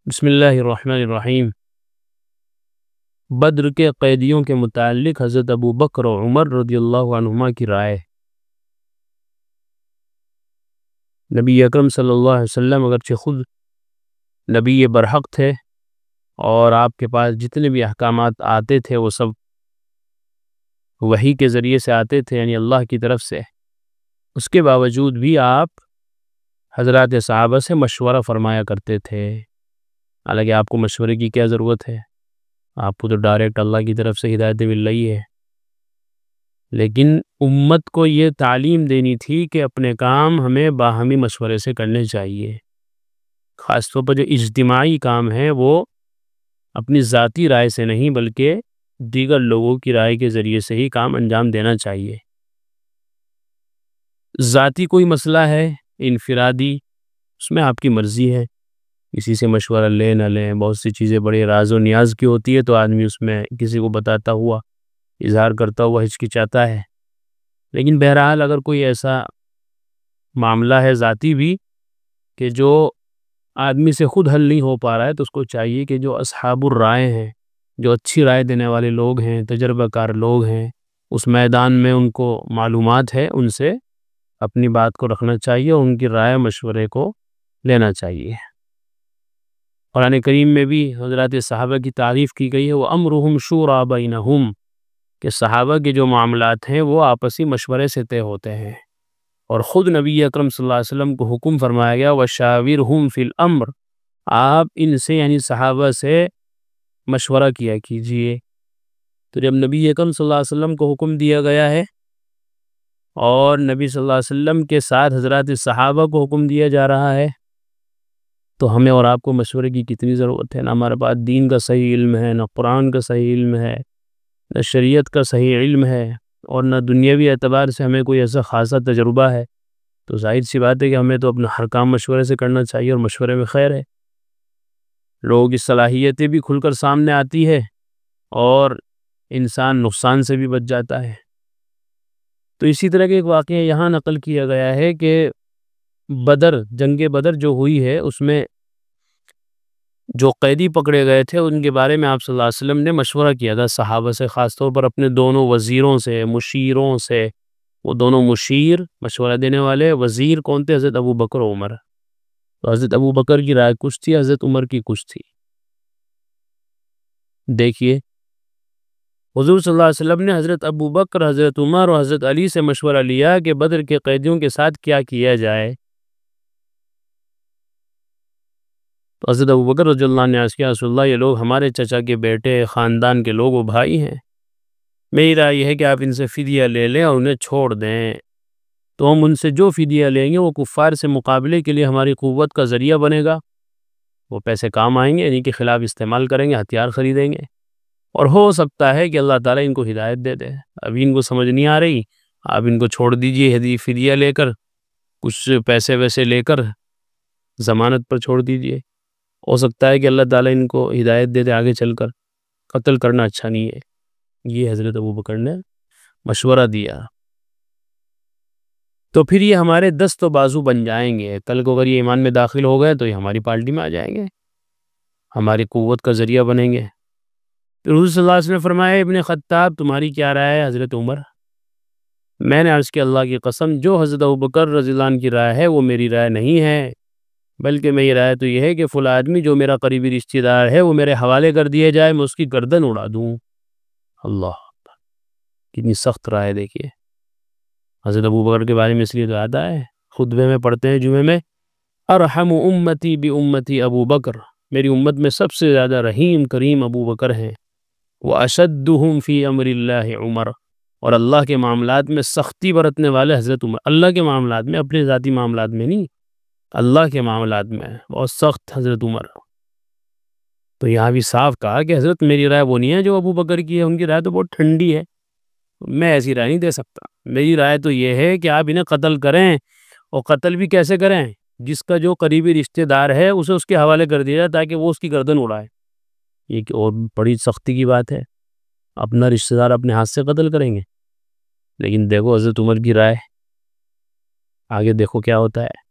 بسم اللہ الرحمن الرحیم۔ بدر کے قیدیوں کے متعلق حضرت ابو بکر و عمر رضی اللہ عنہما کی رائے۔ نبی اکرم صلی اللہ علیہ وسلم اگرچہ خود نبی برحق تھے اور آپ کے پاس جتنے بھی احکامات آتے تھے وہ سب وحی کے ذریعے سے آتے تھے، یعنی اللہ کی طرف سے، اس کے باوجود بھی آپ حضرات صحابہ سے مشورہ فرمایا کرتے تھے۔ حالانکہ آپ کو مشورے کی کیا ضرورت ہے، آپ کو تو ڈائریکٹ اللہ کی طرف سے ہدایت مل رہی ہے، لیکن امت کو یہ تعلیم دینی تھی کہ اپنے کام ہمیں باہمی مشورے سے کرنے چاہیے۔ خاص طور پر جو اجتماعی کام ہے وہ اپنی ذاتی رائے سے نہیں بلکہ دیگر لوگوں کی رائے کے ذریعے سے ہی کام انجام دینا چاہیے۔ ذاتی کوئی مسئلہ ہے انفرادی، اس میں آپ کی مرضی ہے، کسی سے مشورہ لے نہ لیں، بہت سی چیزیں بڑے راز و نیاز کی ہوتی ہے تو آدمی اس میں کسی کو بتاتا ہوا، اظہار کرتا ہوا ہچکچاتا ہے۔ لیکن بہرحال اگر کوئی ایسا معاملہ ہے ذاتی بھی کہ جو آدمی سے خود حل نہیں ہو پا رہا ہے تو اس کو چاہیے کہ جو اصحاب الرائے ہیں، جو اچھی رائے دینے والے لوگ ہیں، تجربہ کار لوگ ہیں، اس میدان میں ان کو معلومات ہے، ان سے اپنی بات کو رکھنا چاہیے اور ان کی رائے مشورے کو لینا چاہیے۔ قرآن کریم میں بھی حضرات صحابہ کی تعریف کی گئی ہے، وہ امرہم شورا بینہم، کہ صحابہ کے جو معاملات ہیں وہ آپسی مشورے سے طے ہوتے ہیں۔ اور خود نبی اکرم صلی اللہ علیہ وسلم کو حکم فرمایا گیا وَشَاوِرْهُمْ فِي الْأَمْرِ، آپ ان سے یعنی صحابہ سے مشورہ کیا کیجئے۔ تو جب نبی اکرم صلی اللہ علیہ وسلم کو حکم دیا گیا ہے اور نبی صلی اللہ علیہ وسلم کے ساتھ حضرات صحابہ کو حکم دیا جا رہا ہے تو ہمیں اور آپ کو مشورے کی کتنی ضرورت ہے؟ نہ ہمارے پاس دین کا صحیح علم ہے، نہ قرآن کا صحیح علم ہے، نہ شریعت کا صحیح علم ہے، اور نہ دنیاوی اعتبار سے ہمیں کوئی ایسا خاصا تجربہ ہے، تو ظاہر سی بات ہے کہ ہمیں تو اپنا ہر کام مشورے سے کرنا چاہیے، اور مشورے میں خیر ہے۔ لوگوں کی صلاحیتیں بھی کھل کر سامنے آتی ہے اور انسان نقصان سے بھی بچ جاتا ہے۔ تو اسی طرح کے ایک واقعہ یہاں نقل کیا گیا ہے کہ جنگ بدر جو ہوئی ہے اس میں جو قیدی پکڑے گئے تھے ان کے بارے میں آپ صلی اللہ علیہ وسلم نے مشورہ کیا تھا صحابہ سے، خاص طور پر اپنے دونوں وزیروں سے، مشیروں سے۔ وہ دونوں مشیر، مشورہ دینے والے، وزیر کون تھے؟ حضرت ابو بکر و عمر۔ تو حضرت ابو بکر کی رائے کچھ تھی، حضرت عمر کی کچھ تھی۔ دیکھیے حضور صلی اللہ علیہ وسلم نے حضرت ابو بکر، حضرت عمر اور حضرت علی سے مشورہ لیا کہ بدر کے قیدیوں کے ساتھ کیا کیا جائے۔ تو حضرت ابو بکر رضی اللہ عنہ نے عرض کیا رسول اللہ، یہ لوگ ہمارے چچا کے بیٹے، خاندان کے لوگ، وہ بھائی ہیں، میری رائے یہ ہے کہ آپ ان سے فدیہ لے لیں اور انہیں چھوڑ دیں، تو ہم ان سے جو فدیہ لیں گے وہ کفار سے مقابلے کے لیے ہماری قوت کا ذریعہ بنے گا، وہ پیسے کام آئیں گے، انہیں کے خلاف استعمال کریں گے، ہتھیار خریدیں گے، اور ہو سکتا ہے کہ اللہ تعالیٰ ان کو ہدایت دے دے۔ ابھی ان کو سمجھ نہیں آ رہی، آپ ان کو چھوڑ دیجئے، فدیہ لے کر، کچھ پیسے ویسے لے کر ضمانت پر چھوڑ دیجئے، ہو سکتا ہے کہ اللہ تعالیٰ ان کو ہدایت دے دے آگے چل کر۔ قتل کرنا اچھا نہیں ہے۔ یہ حضرت ابو بکر نے مشورہ دیا۔ تو پھر یہ ہمارے دست و بازو بن جائیں گے، کل کو اگر یہ ایمان میں داخل ہو گئے تو یہ ہماری پارٹی میں آ جائیں گے، ہماری قوت کا ذریعہ بنیں گے۔ پھر حضور صلی اللہ علیہ وسلم نے فرمایا ابن خطاب تمہاری کیا رائے ہے؟ حضرت عمر۔ میں نے عرض کیا اللہ کی قسم جو حضرت ابو بکر رضی اللہ عنہ کی رائے ہے وہ میری رائے نہیں ہے، بلکہ میری رائے تو یہ ہے کہ فلاں آدمی جو میرا قریبی رشتہ دار ہے وہ میرے حوالے کر دیا جائے، میں اس کی گردن اڑا دوں۔ اللہ، کتنی سخت رائے دیکھیے۔ حضرت ابو بکر کے بارے میں اس لیے تو آتا ہے، خطبے میں پڑھتے ہیں جمعے میں، ارحم امتی بامتی ابو بکر، میری امت میں سب سے زیادہ رحیم کریم ابو بکر ہیں، واشدہم فی امر اللہ عمر، اور اللہ کے معاملات میں سختی برتنے والے حضرت عمر۔ اللہ کے معاملات میں، اپنے ذاتی معاملات میں نہیں، اللہ کے معاملات میں بہت سخت حضرت عمر۔ تو یہاں بھی صاف کہا کہ حضرت میری رائے وہ نہیں ہے جو ابو بکر کی ہے، ان کی رائے تو بہت ٹھنڈی ہے، میں ایسی رائے نہیں دے سکتا۔ میری رائے تو یہ ہے کہ آپ انہیں قتل کریں، اور قتل بھی کیسے کریں؟ جس کا جو قریبی رشتہ دار ہے اسے اس کے حوالے کر دیا جائے تاکہ وہ اس کی گردن اڑائے۔ یہ کہ اور بڑی سختی کی بات ہے، اپنا رشتہ دار اپنے ہاتھ سے قتل کریں گے۔ لیکن دیکھو حضرت عمر کی رائے، آگے دیکھو کیا ہوتا ہے۔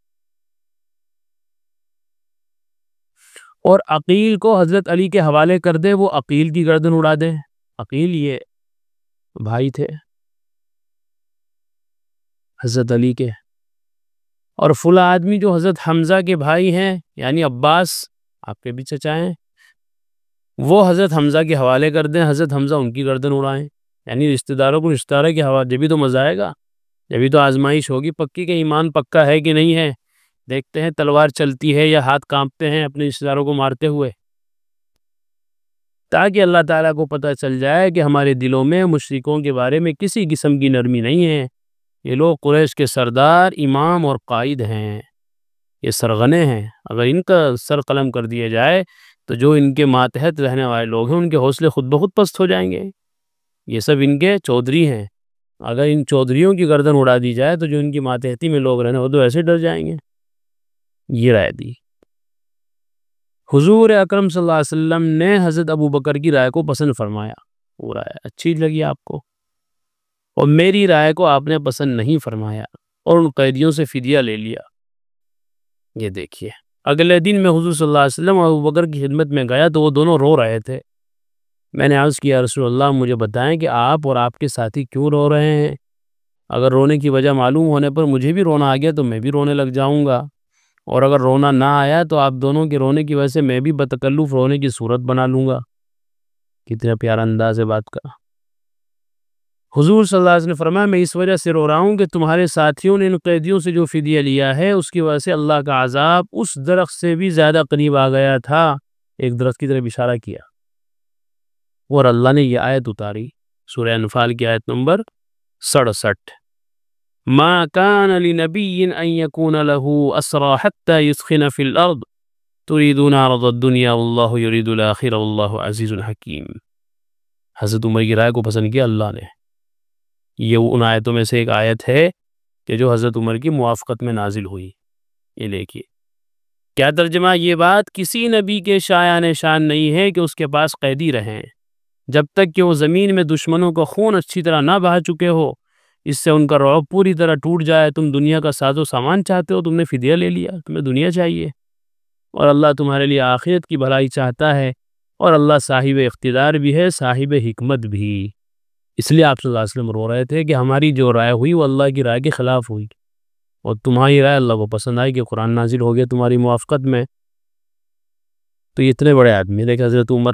اور عقیل کو حضرت علی کے حوالے کر دے، وہ عقیل کی گردن اڑا دیں۔ عقیل یہ بھائی تھے حضرت علی کے، اور فلاں آدمی جو حضرت حمزہ کے بھائی ہیں یعنی عباس آپ کے بھی چچا ہیں، وہ حضرت حمزہ کے حوالے کر دیں، حضرت حمزہ ان کی گردن اڑائیں۔ یعنی رشتہ داروں کو رشتہ داروں کے حوالے، جبھی تو مزہ آئے گا، جبھی تو آزمائش ہوگی پکی کہ ایمان پکا ہے کہ نہیں ہے۔ دیکھتے ہیں تلوار چلتی ہے یا ہاتھ کانپتے ہیں اپنے رشتہ داروں کو مارتے ہوئے، تاکہ اللہ تعالیٰ کو پتہ چل جائے کہ ہمارے دلوں میں مشرکوں کے بارے میں کسی قسم کی نرمی نہیں ہے۔ یہ لوگ قریش کے سردار، امام اور قائد ہیں، یہ سرغنے ہیں۔ اگر ان کا سر قلم کر دیا جائے تو جو ان کے ماتحت رہنے والے لوگ ہیں ان کے حوصلے خود بخود پست ہو جائیں گے۔ یہ سب ان کے چودھری ہیں، اگر ان چودھریوں کی گردن اڑا دی جائے تو جو ان کی ماتحتی میں لوگ رہنے وہ تو ایسے ڈر جائیں گے۔ یہ رائے دی حضور اکرم صلی اللہ علیہ وسلم نے، حضرت ابو بکر کی رائے کو پسند فرمایا، وہ رائے اچھی لگی آپ کو، اور میری رائے کو آپ نے پسند نہیں فرمایا اور ان قیدیوں سے فدیہ لے لیا۔ یہ دیکھیے اگلے دن میں حضور صلی اللہ علیہ وسلم اور ابو بکر کی خدمت میں گیا تو وہ دونوں رو رہے تھے۔ میں نے عرض کیا رسول اللہ مجھے بتائیں کہ آپ اور آپ کے ساتھی کیوں رو رہے ہیں؟ اگر رونے کی وجہ معلوم ہونے پر مجھے بھی رونا آ گیا تو میں بھی رونے لگ جاؤں گا، اور اگر رونا نہ آیا تو آپ دونوں کے رونے کی وجہ سے میں بھی بتکلف رونے کی صورت بنا لوں گا۔ کتنا پیارا انداز ہے بات کا۔ حضور صلی اللہ علیہ وسلم نے فرمایا میں اس وجہ سے رو رہا ہوں کہ تمہارے ساتھیوں نے ان قیدیوں سے جو فدیہ لیا ہے اس کی وجہ سے اللہ کا عذاب اس درخت سے بھی زیادہ قریب آ گیا تھا۔ ایک درخت کی طرف اشارہ کیا، اور اللہ نے یہ آیت اتاری، سورہ انفال کی آیت نمبر 67، ما كان لنبي ان يكون له اسرى حتى يثخن في الارض تريدون عرض الدنيا والله يريد الاخره والله عزيز حكيم۔ حضرت عمر کی رائے کو پسند کیا اللہ نے۔ یہ ان آیتوں میں سے ایک آیت ہے کہ جو حضرت عمر کی موافقت میں نازل ہوئی۔ یہ دیکھیے کیا ترجمہ، یہ بات کسی نبی کے شایان شان نہیں ہے کہ اس کے پاس قیدی رہیں جب تک کہ وہ زمین میں دشمنوں کا خون اچھی طرح نہ بہا چکے ہو، اس سے ان کا رعب پوری طرح ٹوٹ جائے۔ تم دنیا کا ساز و سامان چاہتے ہو، تم نے فدیہ لے لیا، تمہیں دنیا چاہیے، اور اللہ تمہارے لیے آخرت کی بھلائی چاہتا ہے، اور اللہ صاحب اقتدار بھی ہے، صاحب حکمت بھی۔ اس لیے آپ صلی اللہ علیہ وسلم رو رہے تھے کہ ہماری جو رائے ہوئی وہ اللہ کی رائے کے خلاف ہوئی، اور تمہاری رائے اللہ کو پسند آئی کہ قرآن نازل ہو گیا تمہاری موافقت میں۔ تو یہ اتنے بڑے آدمی دیکھ حضرت عمر،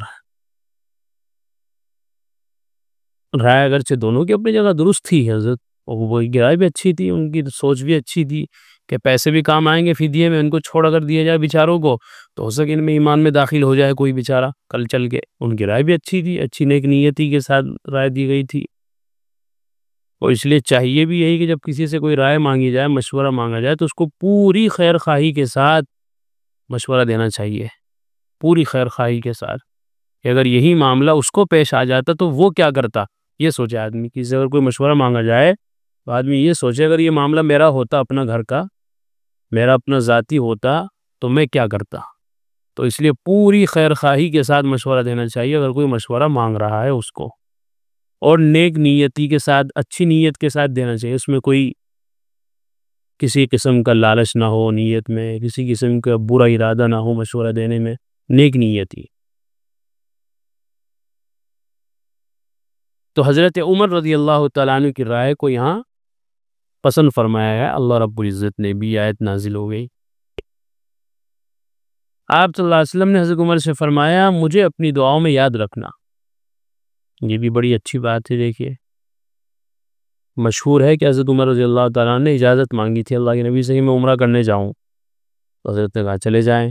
رائے اگرچہ دونوں کی اپنی جگہ درست تھی، حضرت ابو کی رائے بھی اچھی تھی، ان کی سوچ بھی اچھی تھی کہ پیسے بھی کام آئیں گے فدیے میں، ان کو چھوڑ اگر دیا جائے بیچاروں کو تو ہو سکے ان میں ایمان میں داخل ہو جائے کوئی بیچارہ کل چل کے۔ ان کی رائے بھی اچھی تھی، اچھی نیک نیتی کے ساتھ رائے دی گئی تھی، اور اس لیے چاہیے بھی یہی کہ جب کسی سے کوئی رائے مانگی جائے، مشورہ مانگا جائے، تو اس کو پوری خیر خواہی کے ساتھ مشورہ دینا چاہیے، پوری خیر خواہی کے ساتھ، کہ اگر یہی معاملہ اس کو پیش آ جاتا تو وہ کیا کرتا۔ یہ سوچے آدمی، کسی سے اگر کوئی مشورہ مانگا جائے تو آدمی یہ سوچے اگر یہ معاملہ میرا ہوتا، اپنا گھر کا، میرا اپنا ذاتی ہوتا تو میں کیا کرتا۔ تو اس لیے پوری خیر خواہی کے ساتھ مشورہ دینا چاہیے اگر کوئی مشورہ مانگ رہا ہے اس کو، اور نیک نیتی کے ساتھ، اچھی نیت کے ساتھ دینا چاہیے، اس میں کوئی کسی قسم کا لالچ نہ ہو نیت میں، کسی قسم کا برا ارادہ نہ ہو مشورہ دینے میں، نیک نیتی۔ تو حضرت عمر رضی اللہ تعالیٰ عنہ کی رائے کو یہاں پسند فرمایا ہے، اللہ رب العزت نے بھی آیت نازل ہو گئی۔ آپ صلی اللہ علیہ وسلم نے حضرت عمر سے فرمایا مجھے اپنی دعاؤں میں یاد رکھنا۔ یہ بھی بڑی اچھی بات ہے۔ دیکھیے مشہور ہے کہ حضرت عمر رضی اللہ تعالیٰ عنہ نے اجازت مانگی تھی اللہ کے نبی سے کہ میں عمرہ کرنے جاؤں، تو حضرت نے کہا چلے جائیں۔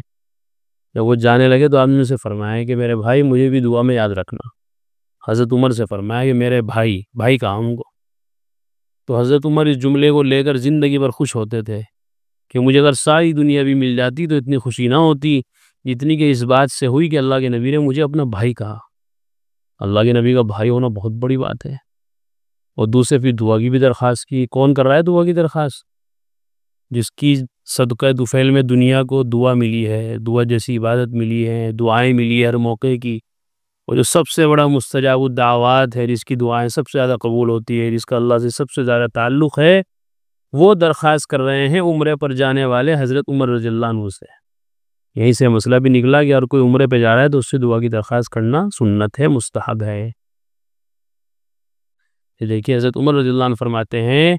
جب وہ جانے لگے تو آپ نے اسے فرمایا کہ میرے بھائی مجھے بھی دعا میں یاد رکھنا۔ حضرت عمر سے فرمایا کہ میرے بھائی کہا ہوں کو، تو حضرت عمر اس جملے کو لے کر زندگی بھر خوش ہوتے تھے کہ مجھے اگر ساری دنیا بھی مل جاتی تو اتنی خوشی نہ ہوتی جتنی کہ اس بات سے ہوئی کہ اللہ کے نبی نے مجھے اپنا بھائی کہا۔ اللہ کے نبی کا بھائی ہونا بہت بڑی بات ہے۔ اور دوسرے پھر دعا کی بھی درخواست کی۔ کون کر رہا ہے دعا کی درخواست؟ جس کی صدقہ طفیل میں دنیا کو دعا ملی ہے، دعا جیسی عبادت ملی ہے، دعائیں ملی ہے ہر موقع کی، اور جو سب سے بڑا مستجاب الدعوات ہے، جس کی دعائیں سب سے زیادہ قبول ہوتی ہے، جس کا اللہ سے سب سے زیادہ تعلق ہے، وہ درخواست کر رہے ہیں عمرے پر جانے والے حضرت عمر رضی اللہ عنہ سے۔ یہیں سے مسئلہ بھی نکلا کہ اگر کوئی عمرے پہ جا رہا ہے تو اس سے دعا کی درخواست کرنا سنت ہے، مستحب ہے۔ دیکھیے حضرت عمر رضی اللہ عنہ فرماتے ہیں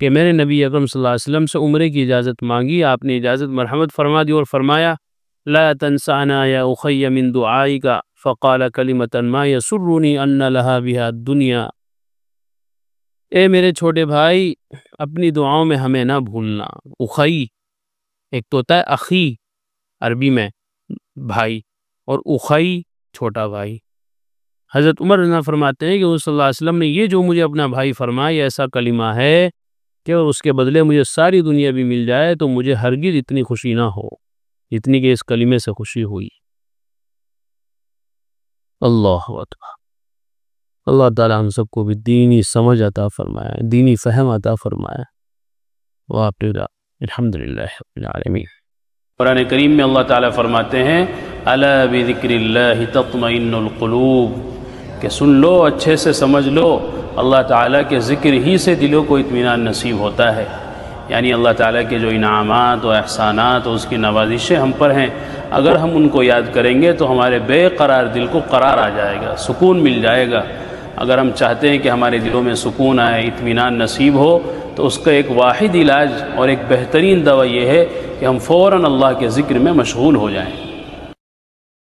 کہ میں نے نبی اکرم صلی اللہ علیہ وسلم سے عمرے کی اجازت مانگی، آپ نے اجازت مرحمت فرما دی اور فرمایا لا تنسانا یا اخی من دعائک، فقال کلمۃ ما یسرنی ان لها بها الدنیا، اے میرے چھوٹے بھائی اپنی دعاؤں میں ہمیں نہ بھولنا۔ اخی ایک تو ہوتا ہے اخی عربی میں بھائی، اور اخی چھوٹا بھائی۔ حضرت عمر رضی اللہ عنہ فرماتے ہیں کہ صلی اللہ علیہ وسلم نے یہ جو مجھے اپنا بھائی فرمایا یہ ایسا کلمہ ہے کہ اس کے بدلے مجھے ساری دنیا بھی مل جائے تو مجھے ہرگز اتنی خوشی نہ ہو اتنی کہ اس کلمے سے خوشی ہوئی۔ اللہ اکبر۔ اللہ تعالیٰ ہم سب کو بھی دینی سمجھ عطا فرمائے، دینی فہم عطا فرمائے۔ واقعہ الحمدللہ رب العالمین۔ قرآن کریم میں اللہ تعالیٰ فرماتے ہیں الا بذکر اللہ تطمئن القلوب، کہ سن لو، اچھے سے سمجھ لو، اللہ تعالیٰ کے ذکر ہی سے دلوں کو اطمینان نصیب ہوتا ہے۔ یعنی اللہ تعالیٰ کے جو انعامات و احسانات و اس کی نوازشیں ہم پر ہیں، اگر ہم ان کو یاد کریں گے تو ہمارے بے قرار دل کو قرار آ جائے گا، سکون مل جائے گا۔ اگر ہم چاہتے ہیں کہ ہمارے دلوں میں سکون آئے، اطمینان نصیب ہو، تو اس کا ایک واحد علاج اور ایک بہترین دوا یہ ہے کہ ہم فوراً اللہ کے ذکر میں مشغول ہو جائیں۔